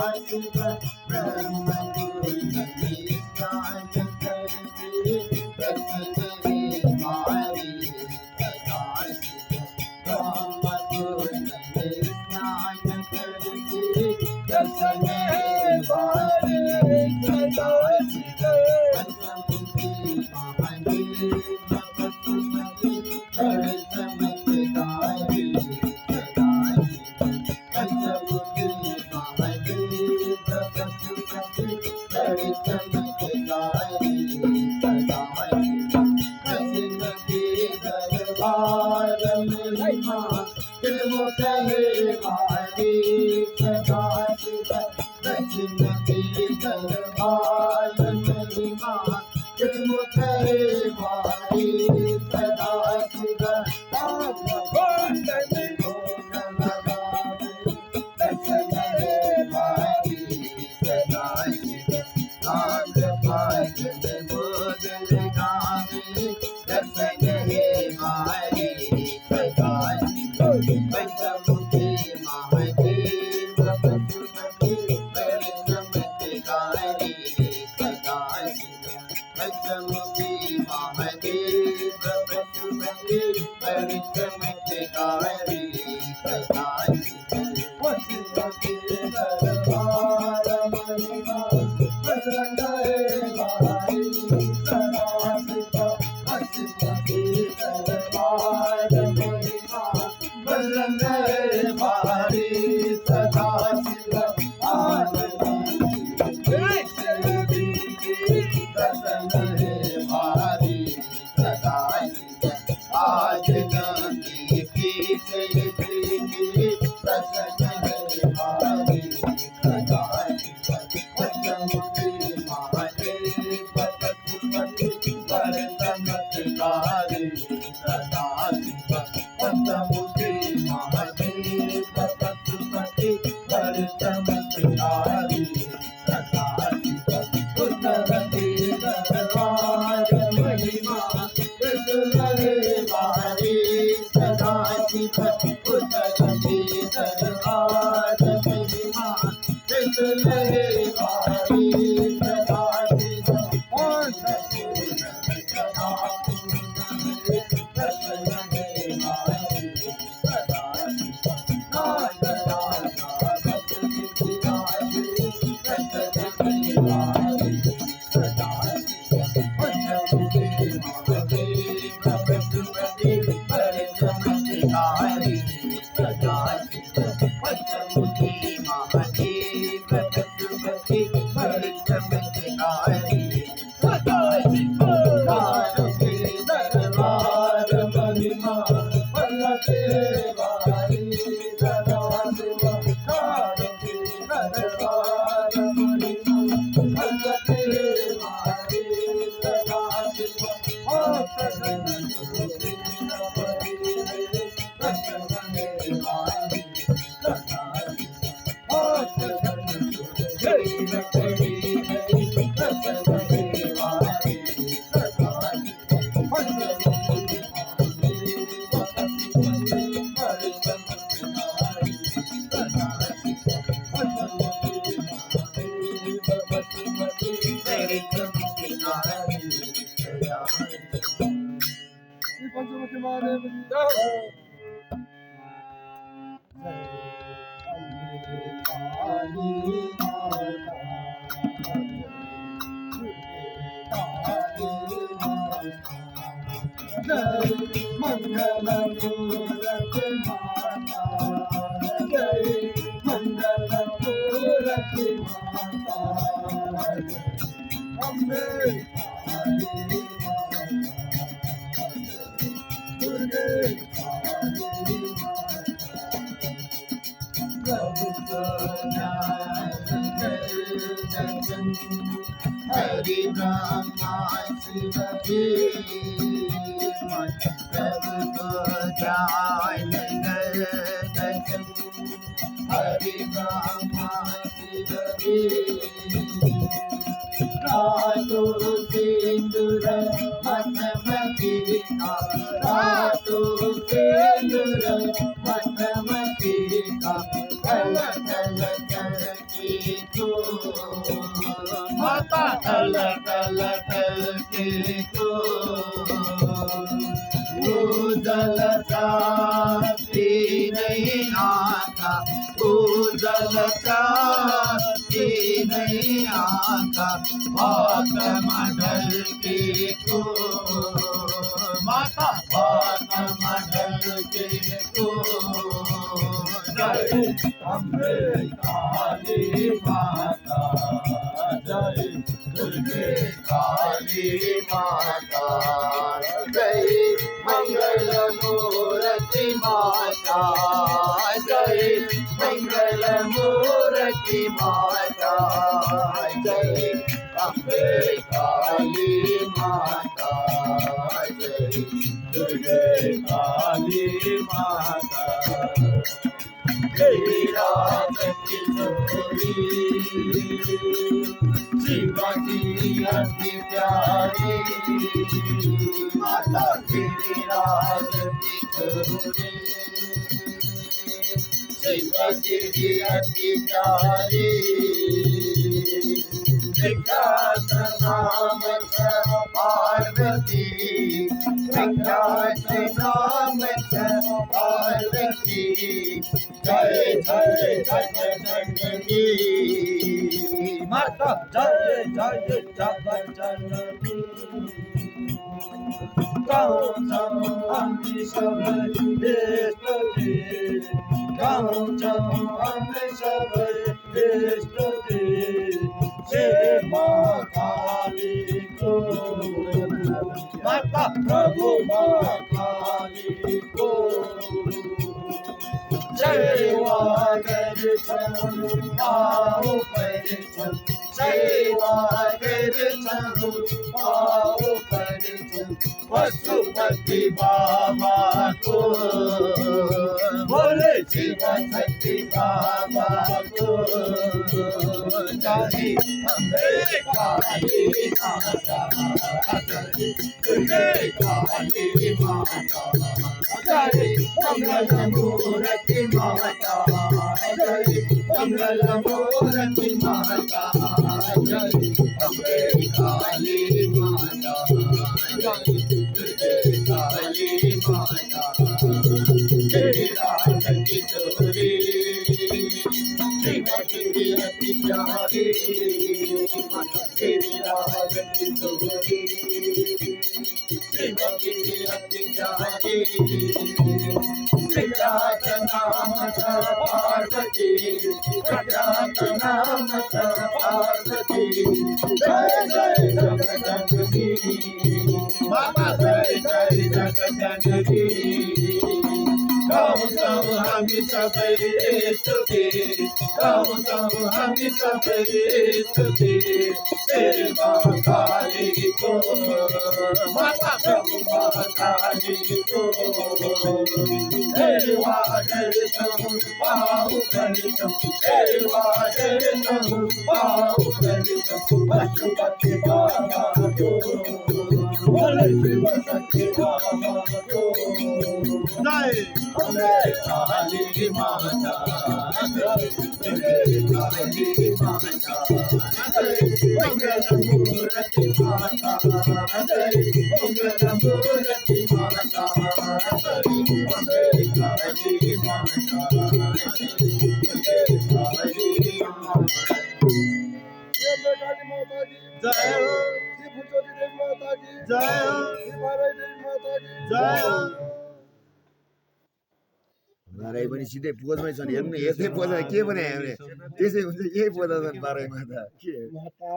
शिव ब्रह्म गुरु स्नान करके दर्शन मारी सदा शिव ब्रह्म गुरु स्नान करके दर्शन मारी सदा शिव पंचमुखी महादेव पशुपति बड़े चमत्कारी सदा शिव पंचमुखी महादेव पशुपति बड़े चमत्कारी सदा शिव कृष्ण के दरबार महिमा वो कहे मारी सदा शिव कृष्ण के दरबार महिमा वो कहे मारी सदा शिव हरि ब्रह्मा शिव के प्रभु को जाय नगर दर्शन हरि ब्रह्मा शिव के रातो सिंदूर मधुमती का रातो सिंदूर मधुमती का कल कल कल की माता टल टल टल के को जलता नहीं आता जलता नहीं आता बात मडल के को माता बात मडल के को जय अम्बे काली माता जय दुर्गे काली माता जय मंगल मूर्ति माता जय मंगल मूर्ति माता जय अम्बे काली माता जय दुर्गे काली माता तेरी रात की चोरी शिवाजी अति प्यारी माता तेरी रात की चोरी शिवाजी अति प्यारी विख्यात नाम पार्वती विख्यात नाम पार्वती जय जय जय जननी माता जय जय जननी गाँव हम सब देश गाँव हम सब देश से माँ काली को माता प्रभु माँ काली को सेवा कर आओ पर सेवा कर आओ पर पशुपति बाबा को बोले शिव शक्ति बाबा को जय अम्बे काली माता दुर्गे काली माता जय मंगल मूर्ति माता जय मंगल मूर्ति माता जय अम्बे काली माता जय दुर्गे काली माता तेरी रात की चोरी शिवाजी अति प्यारी माता तेरी रात की चोरी शिवाजी अति प्यारी विख्यात नाम पार्वती विख्यात नाम पार्वती जय जय जगदम्बी माता जय जय जगदम्बी गाँव हम सब स्तुति गाँव हम सब स्तुति तेरी माँ काली को माता प्रभु माँ काली को तेरी वादर पाऊ करितम तेरी वादर पाऊ करितम पशुपति बाबा को बोले शिव शक्ति बाबा को जय अम्बे काली माता जय दुर्गे काली माता जय मंगल मूर्ति माता जय मंगल मूर्ति माता जय अम्बे काली माता दुर्गे काली माता जय हो श्री फुलचोरी देवी माता की जय हो श्री भारती देवी माता की जय हो नाराय पनि सिधै पोजमै छन् हेर्नु यसै पोज के भने हामीले त्यसै हुन्छ यही पोज छन् नाराय माता के माता